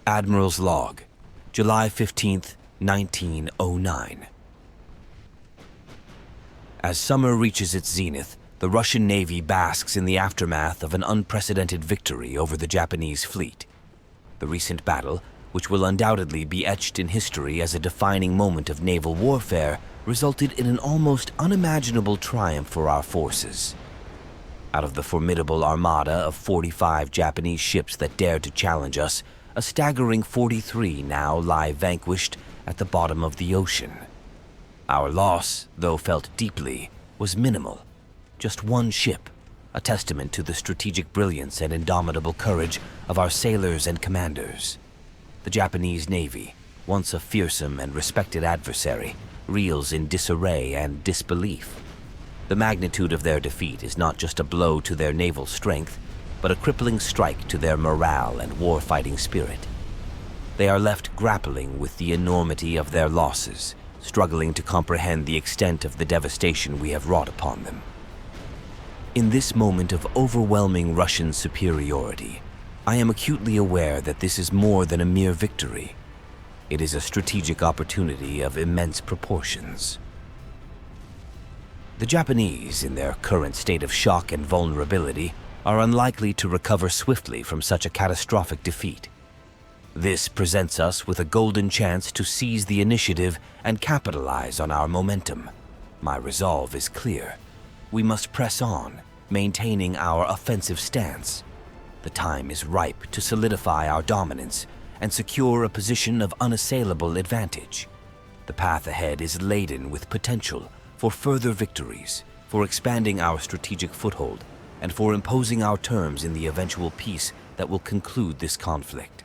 Admiral's Log, July 15th, 1909. As summer reaches its zenith, the Russian Navy basks in the aftermath of an unprecedented victory over the Japanese fleet. The recent battle, which will undoubtedly be etched in history as a defining moment of naval warfare, resulted in an almost unimaginable triumph for our forces. Out of the formidable armada of 45 Japanese ships that dared to challenge us, a staggering 43 now lie vanquished at the bottom of the ocean. Our loss, though felt deeply, was minimal. Just one ship, a testament to the strategic brilliance and indomitable courage of our sailors and commanders. The Japanese Navy, once a fearsome and respected adversary, reels in disarray and disbelief. The magnitude of their defeat is not just a blow to their naval strength, but a crippling strike to their morale and war-fighting spirit. They are left grappling with the enormity of their losses, struggling to comprehend the extent of the devastation we have wrought upon them. In this moment of overwhelming Russian superiority, I am acutely aware that this is more than a mere victory. It is a strategic opportunity of immense proportions. The Japanese, in their current state of shock and vulnerability, are unlikely to recover swiftly from such a catastrophic defeat. This presents us with a golden chance to seize the initiative and capitalize on our momentum. My resolve is clear. We must press on, maintaining our offensive stance. The time is ripe to solidify our dominance and secure a position of unassailable advantage. The path ahead is laden with potential for further victories, for expanding our strategic foothold, and for imposing our terms in the eventual peace that will conclude this conflict.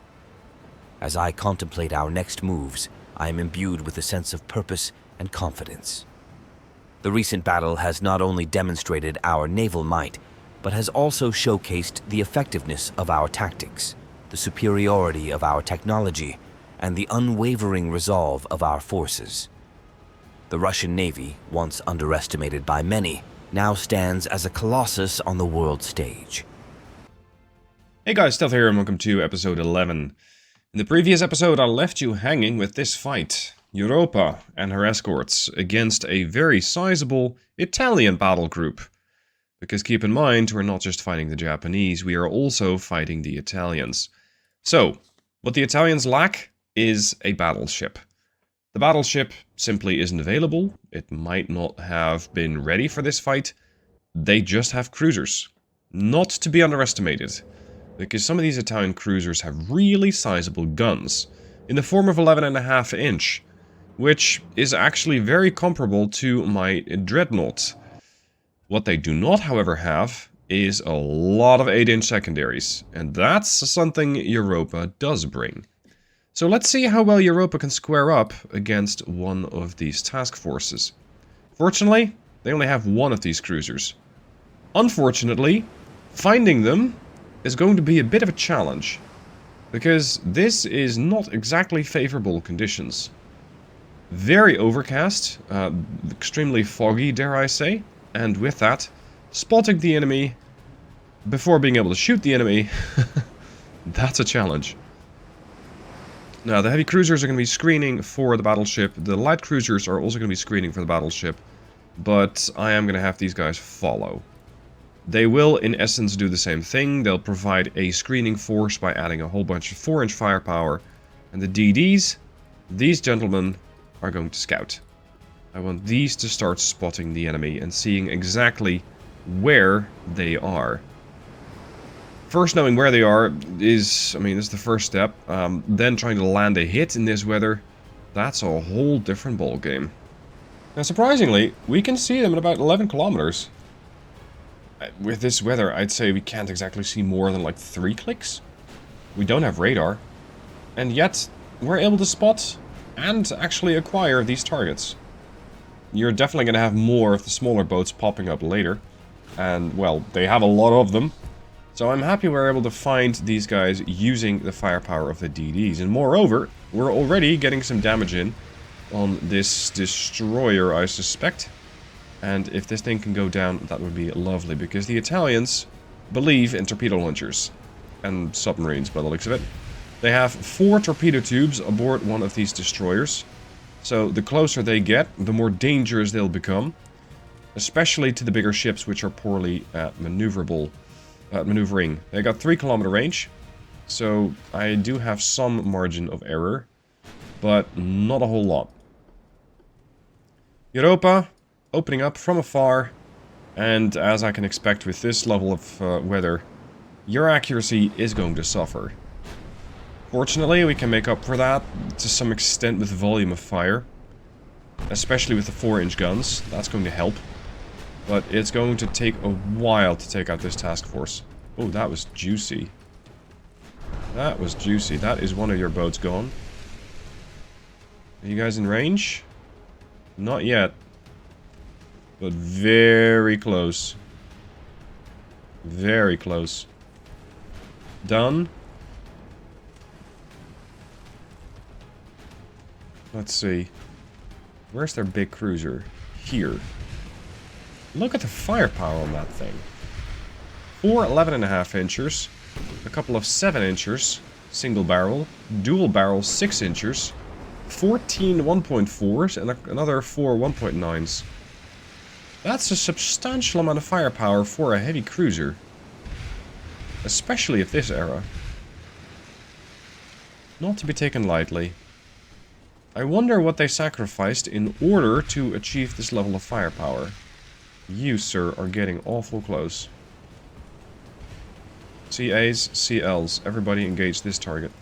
As I contemplate our next moves, I am imbued with a sense of purpose and confidence. The recent battle has not only demonstrated our naval might, but has also showcased the effectiveness of our tactics, the superiority of our technology, and the unwavering resolve of our forces. The Russian Navy, once underestimated by many, now stands as a colossus on the world stage. Hey guys, Stealth here and welcome to episode 11. In the previous episode I left you hanging with this fight, Europa and her escorts against a very sizable Italian battle group. Because keep in mind, we're not just fighting the Japanese, we are also fighting the Italians. So, what the Italians lack is a battleship. The battleship simply isn't available, it might not have been ready for this fight, they just have cruisers. Not to be underestimated, because some of these Italian cruisers have really sizable guns, in the form of 11.5 inch, which is actually very comparable to my Dreadnought. What they do not, however, have is a lot of 8-inch secondaries, and that's something Europa does bring. So let's see how well Europa can square up against one of these task forces. Fortunately, they only have one of these cruisers. Unfortunately, finding them is going to be a bit of a challenge, because this is not exactly favorable conditions. Very overcast, extremely foggy, dare I say, and with that, spotting the enemy before being able to shoot the enemy, that's a challenge. Now, the heavy cruisers are going to be screening for the battleship. The light cruisers are also going to be screening for the battleship. But I am going to have these guys follow. They will, in essence, do the same thing. They'll provide a screening force by adding a whole bunch of 4-inch firepower. And the DDs, these gentlemen, are going to scout. I want these to start spotting the enemy and seeing exactly where they are. First, knowing where they are is, is the first step. Then trying to land a hit in this weather, that's a whole different ballgame. Now, surprisingly, we can see them at about 11 kilometers. With this weather, I'd say we can't exactly see more than like 3 clicks. We don't have radar. And yet, we're able to spot and actually acquire these targets. You're definitely going to have more of the smaller boats popping up later. And, well, they have a lot of them. So I'm happy we're able to find these guys using the firepower of the DDs. And moreover, we're already getting some damage in on this destroyer, I suspect. And if this thing can go down, that would be lovely. Because the Italians believe in torpedo launchers. And submarines, by the looks of it. They have 4 torpedo tubes aboard one of these destroyers. So the closer they get, the more dangerous they'll become. Especially to the bigger ships, which are poorly at maneuvering. They got 3-kilometer range. So I do have some margin of error. But not a whole lot. Europa, opening up from afar. And as I can expect with this level of weather, your accuracy is going to suffer. Fortunately, we can make up for that to some extent with volume of fire. Especially with the 4-inch guns. That's going to help. But it's going to take a while to take out this task force. Oh, that was juicy. That was juicy. That is one of your boats gone. Are you guys in range? Not yet. But very close. Very close. Done. Let's see. Where's their big cruiser? Here. Look at the firepower on that thing. 4 11.5 inchers. A couple of 7 inchers. Single barrel. Dual barrel 6 inchers. 14 1.4s and another 4 1.9s. That's a substantial amount of firepower for a heavy cruiser. Especially of this era. Not to be taken lightly. I wonder what they sacrificed in order to achieve this level of firepower. You, sir, are getting awful close. CAs, CLs, everybody engage this target.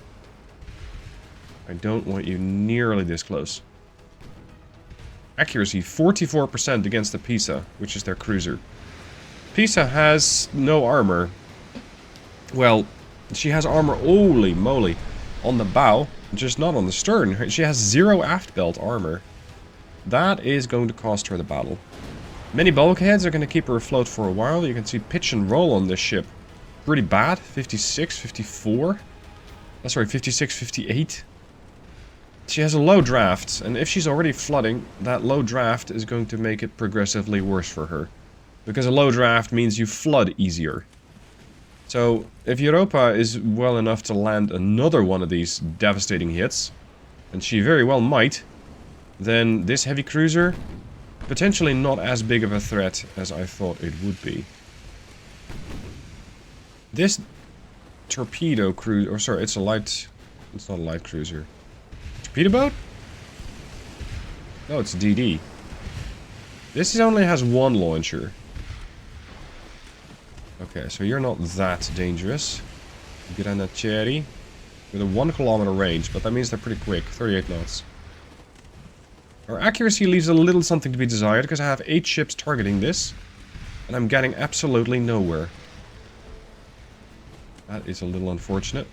I don't want you nearly this close. Accuracy, 44% against the Bsbsha, which is their cruiser. Bsbsha has no armor. Well, she has armor, holy moly, on the bow, just not on the stern. She has 0 aft belt armor. That is going to cost her the battle. Many bulkheads are going to keep her afloat for a while. You can see pitch and roll on this ship. Pretty bad. 56, 54. Oh, sorry, 56, 58. She has a low draft, and if she's already flooding, that low draft is going to make it progressively worse for her. Because a low draft means you flood easier. So, if Europa is well enough to land another one of these devastating hits, and she very well might, then this heavy cruiser, potentially not as big of a threat as I thought it would be. This torpedo cruiser, or sorry, it's not a light cruiser. Torpedo boat? No, it's DD. This only has 1 launcher. Okay, so you're not that dangerous. Granatieri. With a 1-kilometer range, but that means they're pretty quick. 38 knots. Our accuracy leaves a little something to be desired, because I have 8 ships targeting this. And I'm getting absolutely nowhere. That is a little unfortunate.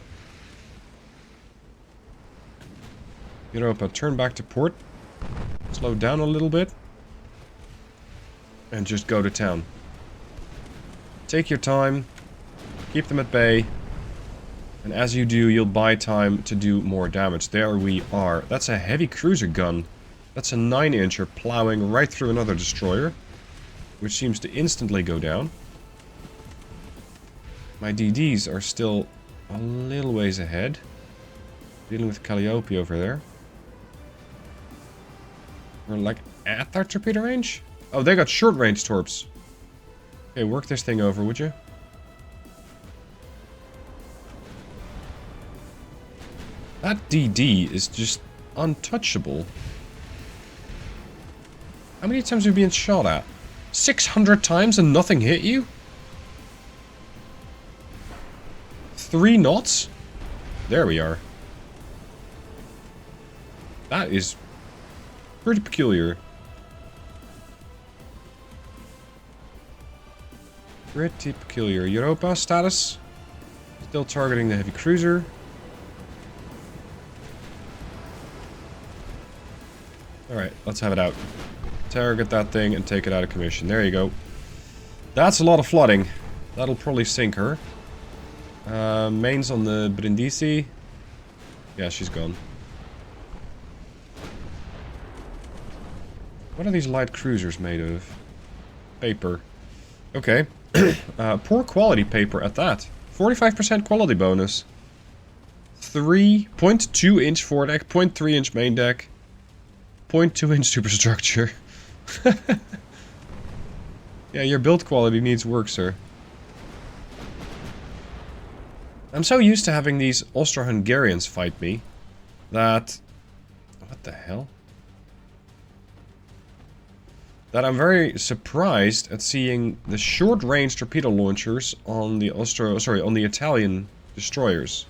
Europa, turn back to port. Slow down a little bit. And just go to town. Take your time. Keep them at bay. And as you do, you'll buy time to do more damage. There we are. That's a heavy cruiser gun. That's a 9-incher plowing right through another destroyer. Which seems to instantly go down. My DDs are still a little ways ahead. Dealing with Calliope over there. We're like at their torpedo range? Oh, they got short range torps. Okay, work this thing over, would you? That DD is just untouchable. How many times have you been shot at? 600 times and nothing hit you? 3 knots? There we are. That is pretty peculiar. Pretty peculiar. Europa status. Still targeting the heavy cruiser. Alright, let's have it out. Target that thing and take it out of commission. There you go. That's a lot of flooding. That'll probably sink her. Mains on the Brindisi. Yeah, she's gone. What are these light cruisers made of? Paper. Okay. Poor quality paper at that. 45% quality bonus. 0.2 inch foredeck, 0.3 inch main deck, 0.2 inch superstructure. Yeah, your build quality needs work, sir. I'm so used to having these Austro-Hungarians fight me that... What the hell? That I'm very surprised at seeing the short-range torpedo launchers on the on the Italian destroyers.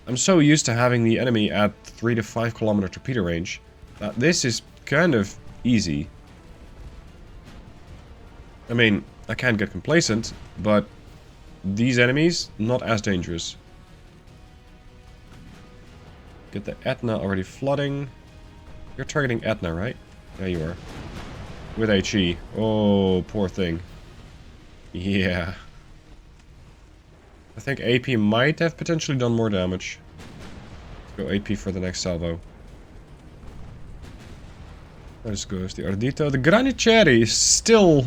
I'm so used to having the enemy at 3 to 5 kilometer torpedo range that this is kind of easy. I mean, I can't get complacent, but these enemies, not as dangerous. Get the Etna already flooding. You're targeting Etna, right? Yeah, you are. With HE. Oh, poor thing. Yeah. I think AP might have potentially done more damage. Let's go AP for the next salvo. There goes the Ardito. The Granitieri is still...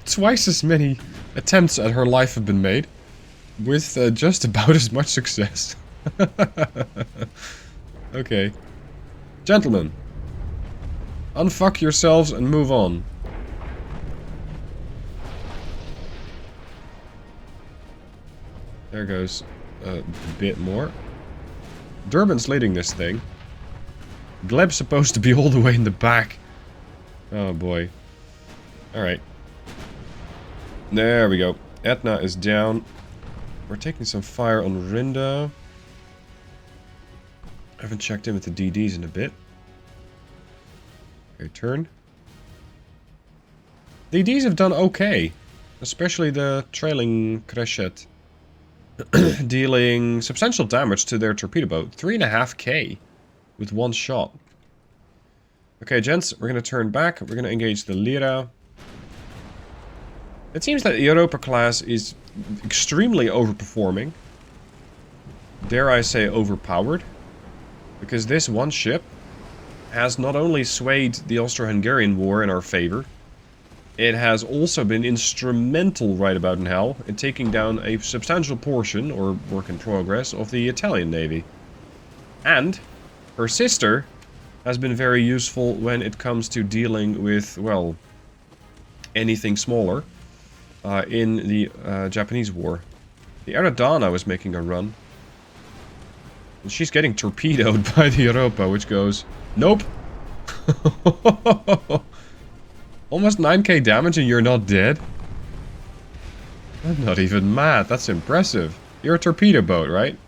twice as many attempts at her life have been made. With just about as much success. Okay. Gentlemen. Unfuck yourselves and move on. There goes a bit more. Durban's leading this thing. Gleb's supposed to be all the way in the back. Oh boy. Alright. There we go. Etna is down. We're taking some fire on Rinda. I haven't checked in with the DDs in a bit. Okay, turn. The DDs have done okay. Especially the trailing Crescent. Dealing substantial damage to their torpedo boat. 3.5k with one shot. Okay, gents, we're going to turn back. We're going to engage the Lyra. It seems that the Europa class is extremely overperforming. Dare I say overpowered. Because this one ship has not only swayed the Austro-Hungarian War in our favor, it has also been instrumental right about now in taking down a substantial portion, or work in progress, of the Italian Navy. And her sister has been very useful when it comes to dealing with, well, anything smaller in the Japanese War. The Aradana was making a run. And she's getting torpedoed by the Europa, which goes, nope. Almost 9k damage and you're not dead? I'm not even mad. That's impressive. You're a torpedo boat, right?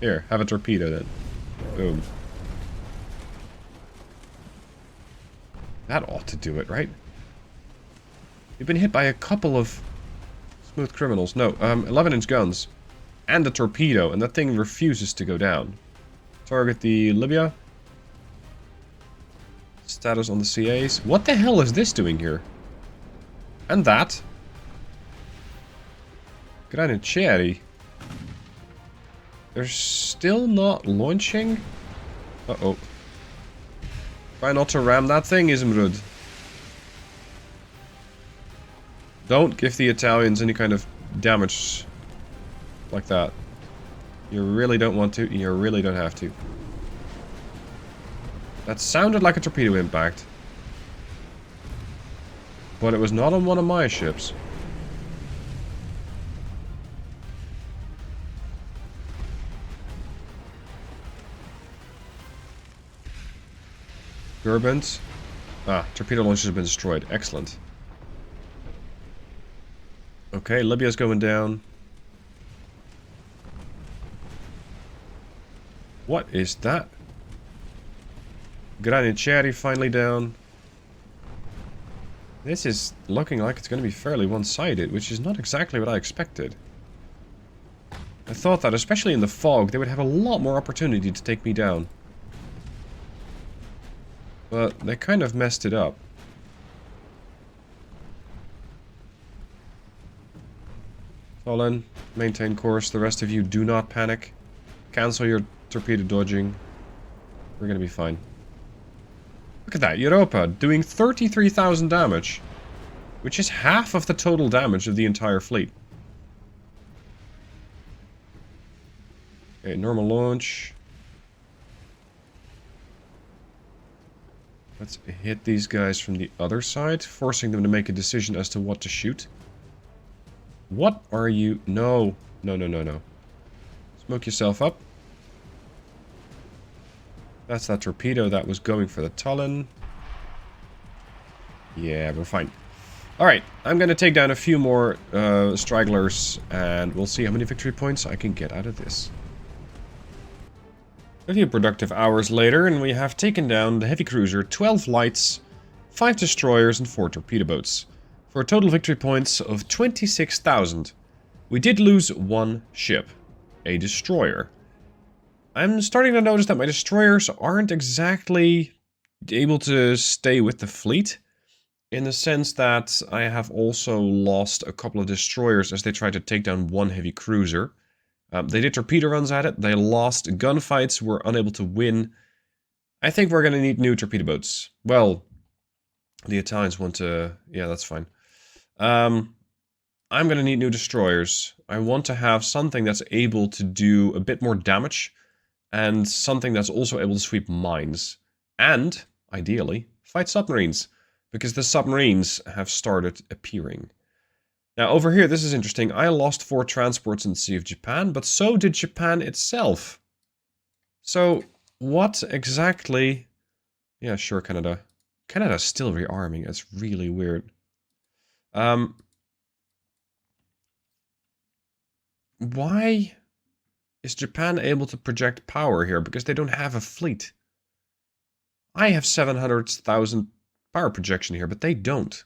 Here, have a torpedo then. Boom. That ought to do it, right? You've been hit by a couple of smooth criminals. No, 11-inch guns. And a torpedo, and that thing refuses to go down. Target the Libya. Status on the CAs. What the hell is this doing here? And that. Granitieri. They're still not launching? Uh-oh. Try not to ram that thing, Ismrud. Don't give the Italians any kind of damage like that. You really don't want to, you really don't have to. That sounded like a torpedo impact. But it was not on one of my ships. Turbines. Ah, torpedo launchers have been destroyed. Excellent. Okay, Libya's going down. What is that? Granitieri finally down. This is looking like it's going to be fairly one-sided, which is not exactly what I expected. I thought that, especially in the fog, they would have a lot more opportunity to take me down. But they kind of messed it up. Fall in, maintain course, the rest of you do not panic. Cancel your torpedo dodging. We're gonna be fine. Look at that, Europa doing 33,000 damage. Which is half of the total damage of the entire fleet. Okay, normal launch. Let's hit these guys from the other side, forcing them to make a decision as to what to shoot. What are you? No. No, no, no, no. Smoke yourself up. That's that torpedo that was going for the Talon. Yeah, we're fine. Alright, I'm going to take down a few more stragglers, and we'll see how many victory points I can get out of this. A few productive hours later, and we have taken down the heavy cruiser, 12 lights, 5 destroyers, and 4 torpedo boats, for a total victory points of 26,000. We did lose 1 ship, a destroyer. I'm starting to notice that my destroyers aren't exactly able to stay with the fleet, in the sense that I have also lost a couple of destroyers as they tried to take down 1 heavy cruiser. They did torpedo runs at it, they lost gunfights, were unable to win. I think we're going to need new torpedo boats. Well, the Italians want to... yeah, that's fine. I'm going to need new destroyers. I want to have something that's able to do a bit more damage, and something that's also able to sweep mines. And, ideally, fight submarines, because the submarines have started appearing. Now, over here, this is interesting. I lost 4 transports in the Sea of Japan, but so did Japan itself. So, what exactly... yeah, sure, Canada. Canada's still rearming. It's really weird. Why is Japan able to project power here? Because they don't have a fleet. I have 700,000 power projection here, but they don't.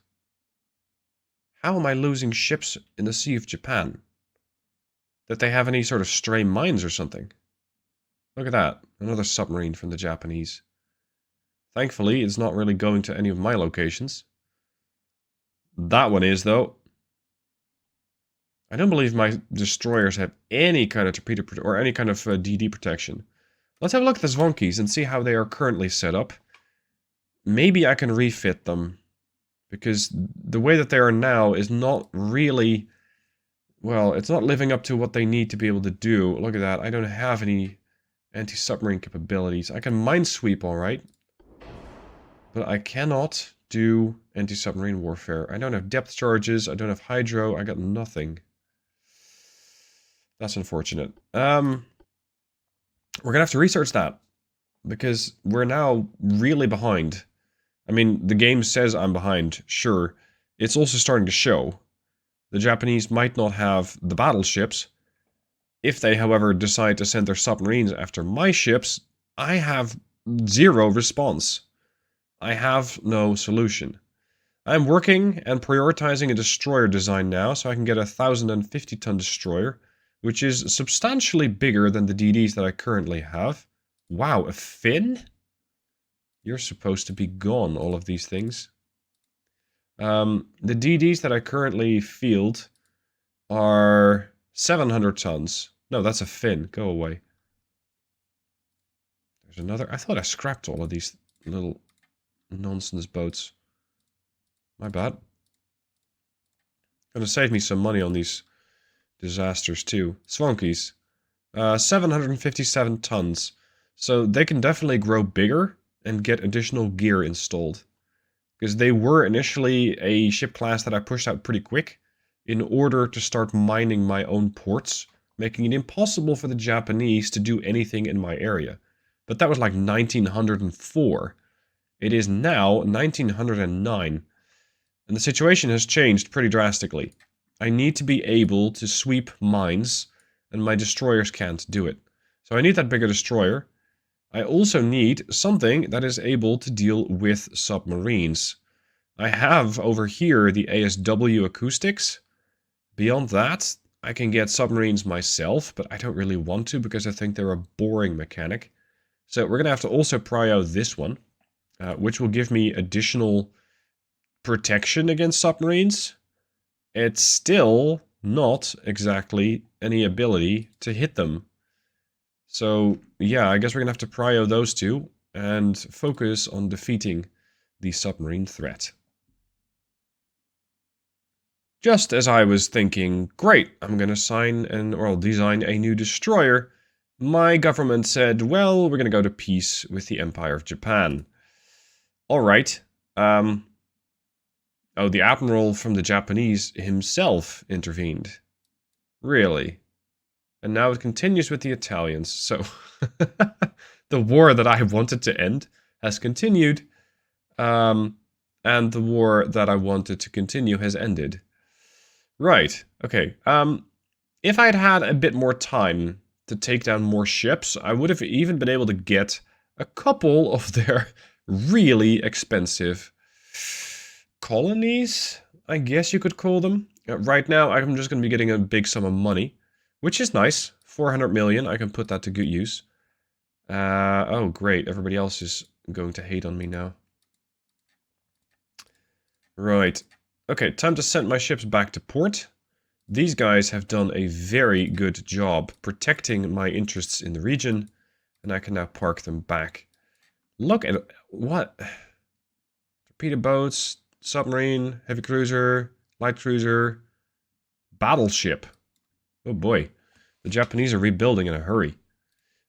How am I losing ships in the Sea of Japan? That they have any sort of stray mines or something? Look at that. Another submarine from the Japanese. Thankfully, it's not really going to any of my locations. That one is, though. I don't believe my destroyers have any kind of torpedo or any kind of DD protection. Let's have a look at the Zwonkis and see how they are currently set up. Maybe I can refit them. Because the way that they are now is not really... well, it's not living up to what they need to be able to do. Look at that. I don't have any anti-submarine capabilities. I can minesweep, alright. But I cannot do anti-submarine warfare. I don't have depth charges. I don't have hydro. I got nothing. That's unfortunate. We're gonna have to research that. Because we're now really behind. I mean, the game says I'm behind, sure. It's also starting to show. The Japanese might not have the battleships. If they, however, decide to send their submarines after my ships, I have 0 response. I have no solution. I'm working and prioritizing a destroyer design now, so I can get a 1,050-ton destroyer, which is substantially bigger than the DDs that I currently have. Wow, a fin? You're supposed to be gone, all of these things. The DDs that I currently field are 700 tons. No, that's a fin. Go away. There's another... I thought I scrapped all of these little nonsense boats. My bad. Gonna save me some money on these disasters too. Zwonkis. 757 tons. So they can definitely grow bigger and get additional gear installed. Because they were initially a ship class that I pushed out pretty quick in order to start mining my own ports, making it impossible for the Japanese to do anything in my area. But that was like 1904. It is now 1909, and the situation has changed pretty drastically. I need to be able to sweep mines, and my destroyers can't do it. So I need that bigger destroyer. I also need something that is able to deal with submarines. I have over here the ASW acoustics. Beyond that, I can get submarines myself, but I don't really want to because I think they're a boring mechanic. So we're going to have to also prio this one, which will give me additional protection against submarines. It's still not exactly any ability to hit them. So, yeah, I guess we're going to have to prio those two and focus on defeating the submarine threat. Just as I was thinking, great, I'm going to design a new destroyer my government said, well, we're going to go to peace with the Empire of Japan. Alright. Oh, the Admiral from the Japanese himself intervened. Really? And now it continues with the Italians. So, the war that I wanted to end has continued. And the war that I wanted to continue has ended. Right. Okay. If I'd had a bit more time to take down more ships, I would have even been able to get a couple of their really expensive colonies, I guess you could call them. Right now, I'm just going to be getting a big sum of money, which is nice. 400 million, I can put that to good use. Oh, great. Everybody else is going to hate on me now. Right. Okay, time to send my ships back to port. These guys have done a very good job protecting my interests in the region, and I can now park them back. Look at what? Torpedo boats, submarine, heavy cruiser, light cruiser, battleship. Oh boy, the Japanese are rebuilding in a hurry.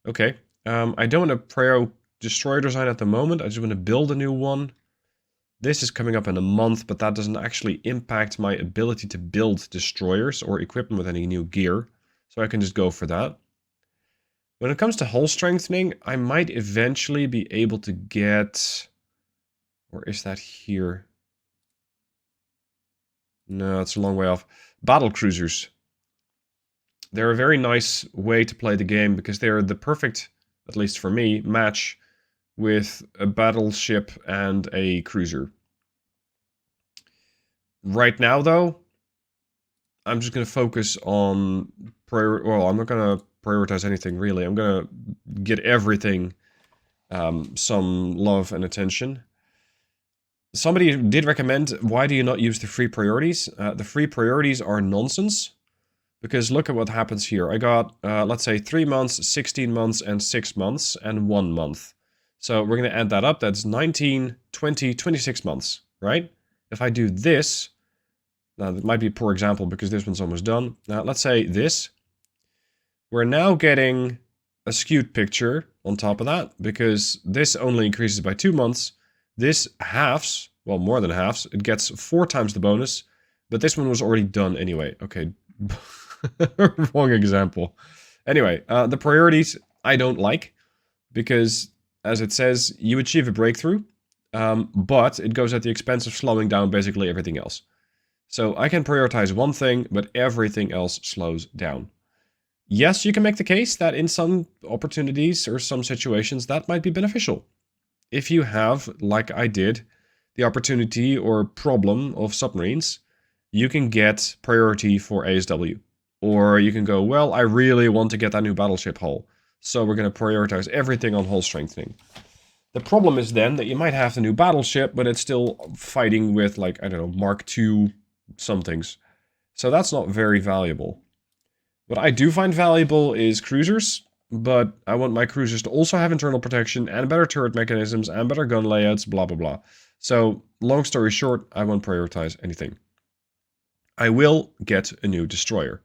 Okay, I don't want a Preo destroyer design at the moment, I just want to build a new one. This is coming up in a month, but that doesn't actually impact my ability to build destroyers or equip them with any new gear. So I can just go for that. When it comes to hull strengthening, I might eventually be able to get... Or is that here? No, it's a long way off. Battle cruisers. They're a very nice way to play the game because they're the perfect, at least for me, match with a battleship and a cruiser. Right now, though, I'm just going to focus on... Well, I'm not going to prioritize anything, really. I'm going to get everything some love and attention. Somebody did recommend, why do you not use the free priorities? The free priorities are nonsense. Because look at what happens here. I got, let's say, 3 months, 16 months, and 6 months, and 1 month. So we're going to add that up. That's 19, 20, 26 months, right? If I do this, now that might be a poor example because this one's almost done. Now let's say this. We're now getting a skewed picture on top of that because this only increases by 2 months. This halves, well, more than halves. It gets 4 times the bonus, but this one was already done anyway. Okay, wrong example. Anyway, the priorities I don't like because... As it says, you achieve a breakthrough, but it goes at the expense of slowing down basically everything else. So I can prioritize one thing, but everything else slows down. Yes, you can make the case that in some opportunities or some situations that might be beneficial. If you have, like I did, the opportunity or problem of submarines, you can get priority for ASW. Or you can go, well, I really want to get that new battleship hull. So we're going to prioritize everything on hull strengthening. The problem is then that you might have the new battleship, but it's still fighting with, like, I don't know, Mark II somethings. So that's not very valuable. What I do find valuable is cruisers, but I want my cruisers to also have internal protection and better turret mechanisms and better gun layouts, blah, blah, blah. So, long story short, I won't prioritize anything. I will get a new destroyer.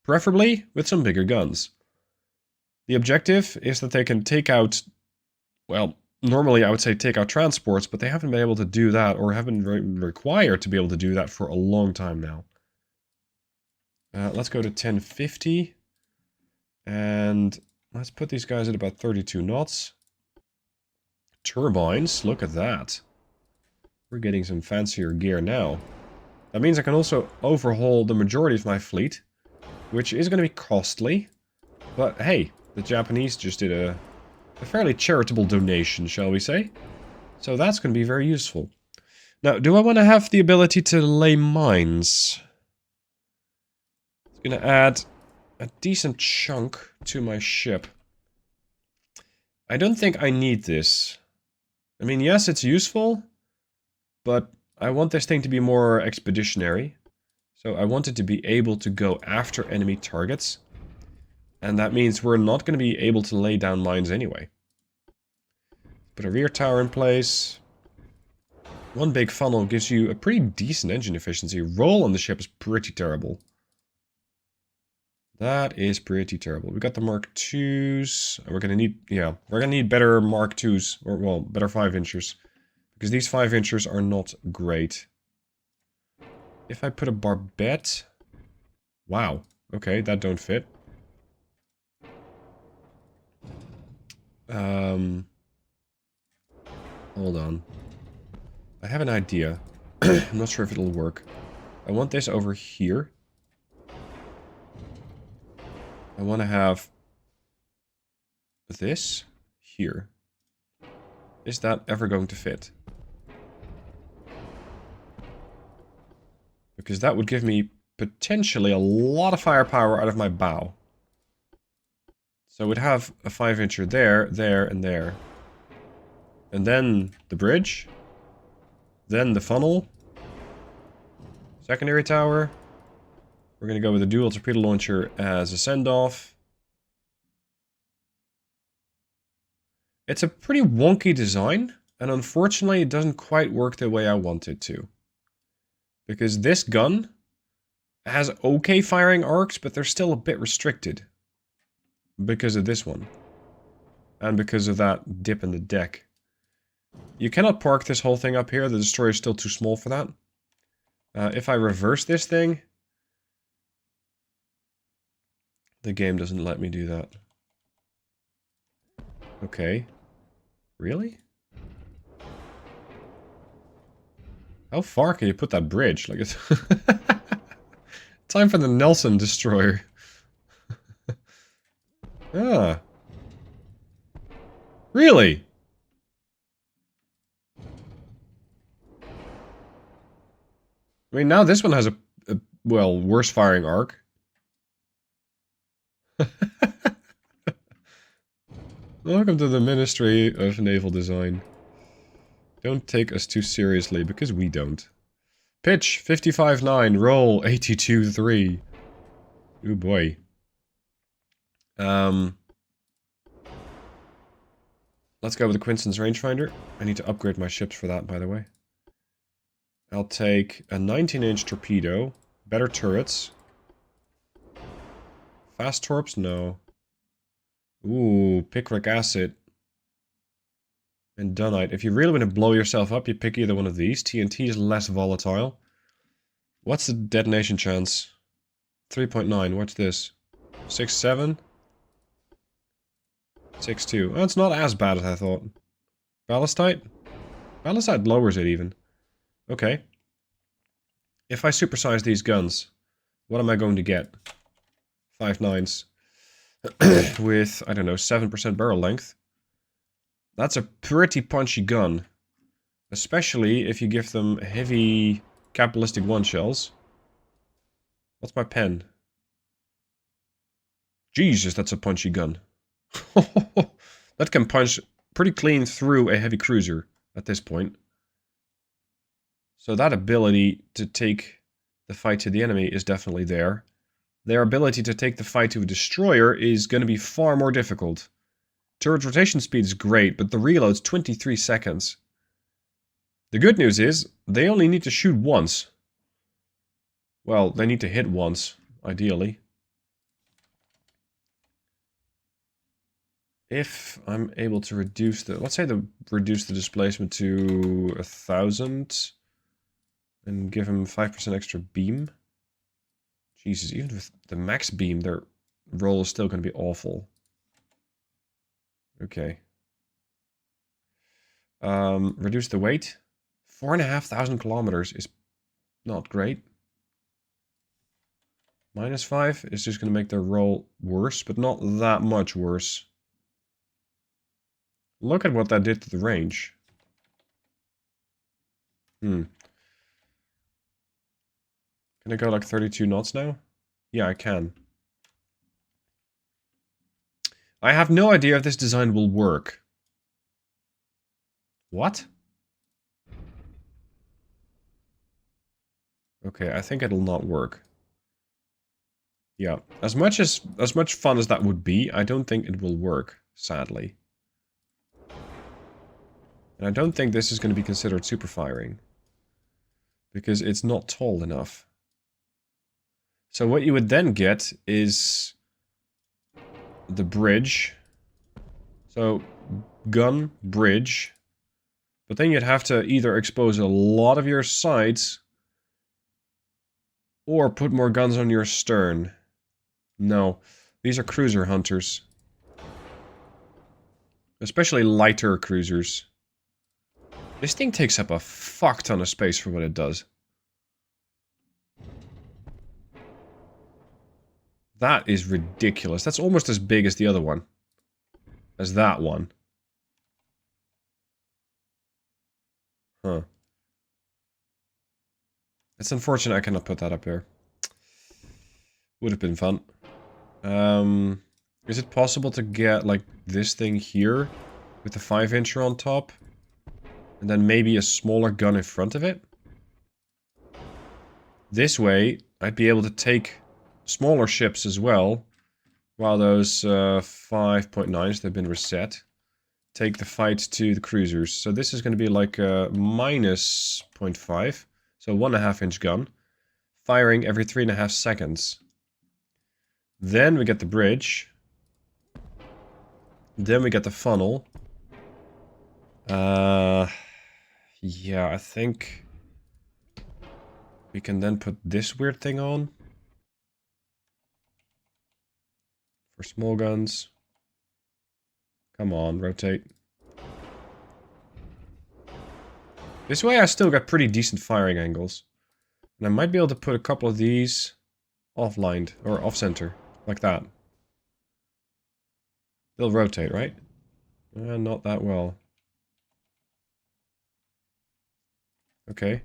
Preferably with some bigger guns. The objective is that they can take out, well, normally I would say take out transports, but they haven't been able to do that, or haven't been required to be able to do that for a long time now. Let's go to 1050, and let's put these guys at about 32 knots. Turbines, look at that. We're getting some fancier gear now. That means I can also overhaul the majority of my fleet, which is going to be costly, but hey... The Japanese just did a fairly charitable donation, shall we say. So that's going to be very useful. Now, do I want to have the ability to lay mines? It's going to add a decent chunk to my ship. I don't think I need this. I mean, yes, it's useful, but I want this thing to be more expeditionary. So I want it to be able to go after enemy targets. And that means we're not going to be able to lay down mines anyway. Put a rear tower in place. One big funnel gives you a pretty decent engine efficiency. Roll on the ship is pretty terrible. That is pretty terrible. We got the Mark IIs. And we're gonna need, yeah, we're gonna need better Mark IIs, or well, better 5-inchers. Because these 5-inchers are not great. If I put a barbette... Wow. Okay, that don't fit. Hold on. I have an idea. I'm not sure if it'll work. I want this over here. I want to have this here. Is that ever going to fit? Because that would give me potentially a lot of firepower out of my bow. So we'd have a 5-incher there, there, and there. And then the bridge. Then the funnel. Secondary tower. We're going to go with a dual torpedo launcher as a send-off. It's a pretty wonky design. And unfortunately, it doesn't quite work the way I want it to. Because this gun has okay firing arcs, but they're still a bit restricted. Because of this one. And because of that dip in the deck. You cannot park this whole thing up here. The destroyer is still too small for that. If I reverse this thing... The game doesn't let me do that. Okay. Really? How far can you put that bridge? Like it's... Time for the Nelson destroyer. Ah. Really? I mean, now this one has a well, worse firing arc. Welcome to the Ministry of Naval Design. Don't take us too seriously, because we don't. Pitch, 55-9, roll, 82-3. Ooh boy. Let's go with the Quinson's rangefinder. I need to upgrade my ships for that, by the way. I'll take a 19-inch torpedo. Better turrets. Fast torps? No. Ooh, picric acid. And dunite. If you really want to blow yourself up, you pick either one of these. TNT is less volatile. What's the detonation chance? 3.9. What's this? 6.7? 6.2. Oh, it's not as bad as I thought. Ballastite? Ballastite lowers it even. Okay. If I supersize these guns, what am I going to get? 5.9s. With, I don't know, 7% barrel length. That's a pretty punchy gun. Especially if you give them heavy capitalistic one shells. What's my pen? Jesus, that's a punchy gun. That can punch pretty clean through a heavy cruiser at this point. So that ability to take the fight to the enemy is definitely there. Their ability to take the fight to a destroyer is going to be far more difficult. Turret rotation speed is great, but the reload's 23 seconds. The good news is, they only need to shoot once. Well, they need to hit once, ideally. If I'm able to reduce the... Let's say reduce the displacement to 1,000. And give him 5% extra beam. Jesus, even with the max beam, their roll is still going to be awful. Okay. Reduce the weight. 4,500 kilometers is not great. -5 is just going to make their roll worse, but not that much worse. Look at what that did to the range. Can I go like 32 knots now? Yeah, I can. I have no idea if this design will work. What? Okay, I think it'll not work. Yeah, as much fun as that would be, I don't think it will work, sadly. And I don't think this is going to be considered super firing. Because it's not tall enough. So what you would then get is the bridge. So gun, bridge. But then you'd have to either expose a lot of your sides or put more guns on your stern. No, these are cruiser hunters. Especially lighter cruisers. This thing takes up a fuck ton of space for what it does. That is ridiculous. That's almost as big as the other one. As that one. Huh. It's unfortunate I cannot put that up there. Would have been fun. Is it possible to get, like, this thing here? With the 5-incher on top? And then maybe a smaller gun in front of it? This way, I'd be able to take smaller ships as well. While those 5.9s, they've been reset. Take the fight to the cruisers. So this is going to be like a minus 0.5. So 1.5-inch gun. Firing every 3.5 seconds. Then we get the bridge. Then we get the funnel. Yeah, I think we can then put this weird thing on. For small guns. Come on, rotate. This way I still got pretty decent firing angles. And I might be able to put a couple of these offlined, or off-center, like that. They'll rotate, right? Not that well. Okay.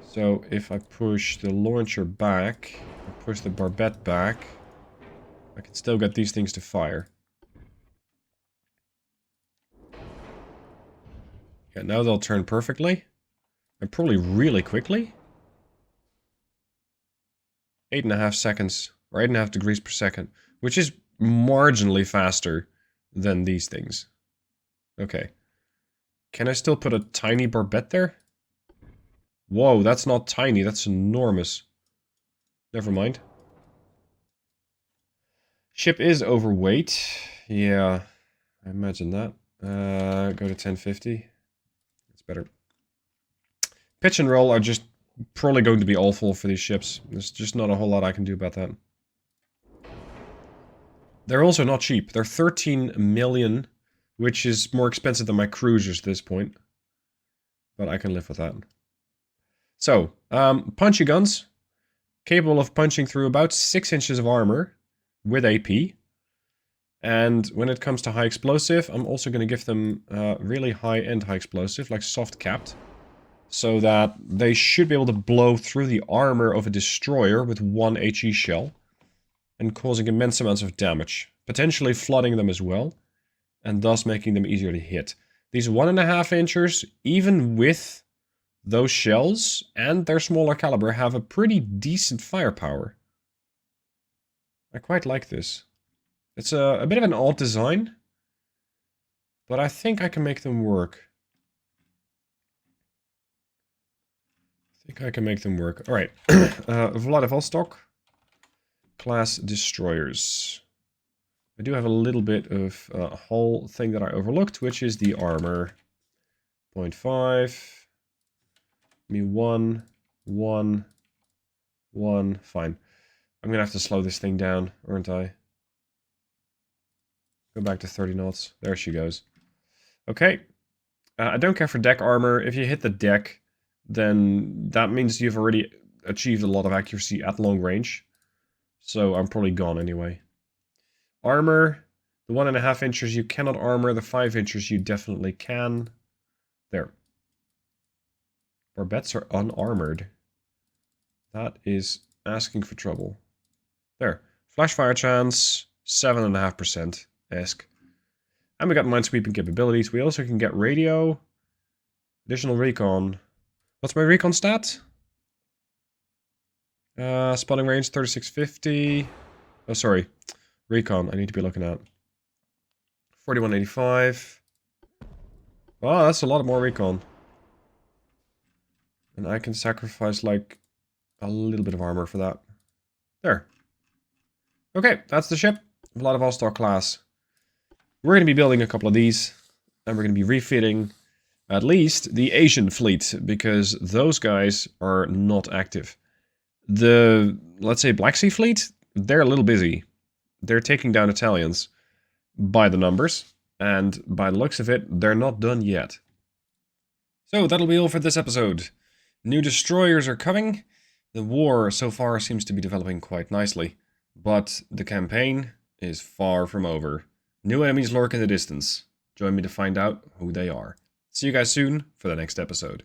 So if I push the launcher back, I push the barbette back, I can still get these things to fire. Yeah, now they'll turn perfectly. And probably really quickly. 8.5 seconds, or 8.5 degrees per second. Which is marginally faster than these things. Okay. Can I still put a tiny barbette there? Whoa, that's not tiny, that's enormous. Never mind. Ship is overweight. Yeah, I imagine that. Go to 1050. It's better. Pitch and roll are just probably going to be awful for these ships. There's just not a whole lot I can do about that. They're also not cheap. They're 13 million, which is more expensive than my cruisers at this point. But I can live with that. So, punchy guns. Capable of punching through about 6 inches of armor with AP. And when it comes to high explosive, I'm also going to give them really high-end high explosive, like soft capped. So that they should be able to blow through the armor of a destroyer with 1 HE shell. And causing immense amounts of damage. Potentially flooding them as well. And thus making them easier to hit. These 1.5 inchers, even with those shells and their smaller caliber, have a pretty decent firepower. I quite like this. It's a bit of an odd design. But I think I can make them work. Alright. Vladivostok. Class destroyers. I do have a little bit of a whole thing that I overlooked, which is the armor. 0.5. Me 1. 1. 1. Fine. I'm gonna have to slow this thing down, aren't I? Go back to 30 knots. There she goes. Okay. I don't care for deck armor. If you hit the deck, then that means you've already achieved a lot of accuracy at long range. So I'm probably gone anyway. Armor. The 1.5 inchers you cannot armor. The 5 inchers you definitely can. There. Barbettes are unarmored. That is asking for trouble. There. Flash fire chance. 7.5%-esque. And we got minesweeping capabilities. We also can get radio. Additional recon. What's my recon stat? Spotting range 3650. Oh, sorry. Recon, I need to be looking at. 4185. Oh, that's a lot more recon. And I can sacrifice, like, a little bit of armor for that. There. Okay, that's the ship. A lot of all-star class. We're going to be building a couple of these. And we're going to be refitting at least the Asian fleet, because those guys are not active. The, let's say, Black Sea fleet, they're a little busy. They're taking down Italians by the numbers, and by the looks of it, they're not done yet. So that'll be all for this episode. New destroyers are coming. The war so far seems to be developing quite nicely, but the campaign is far from over. New enemies lurk in the distance. Join me to find out who they are. See you guys soon for the next episode.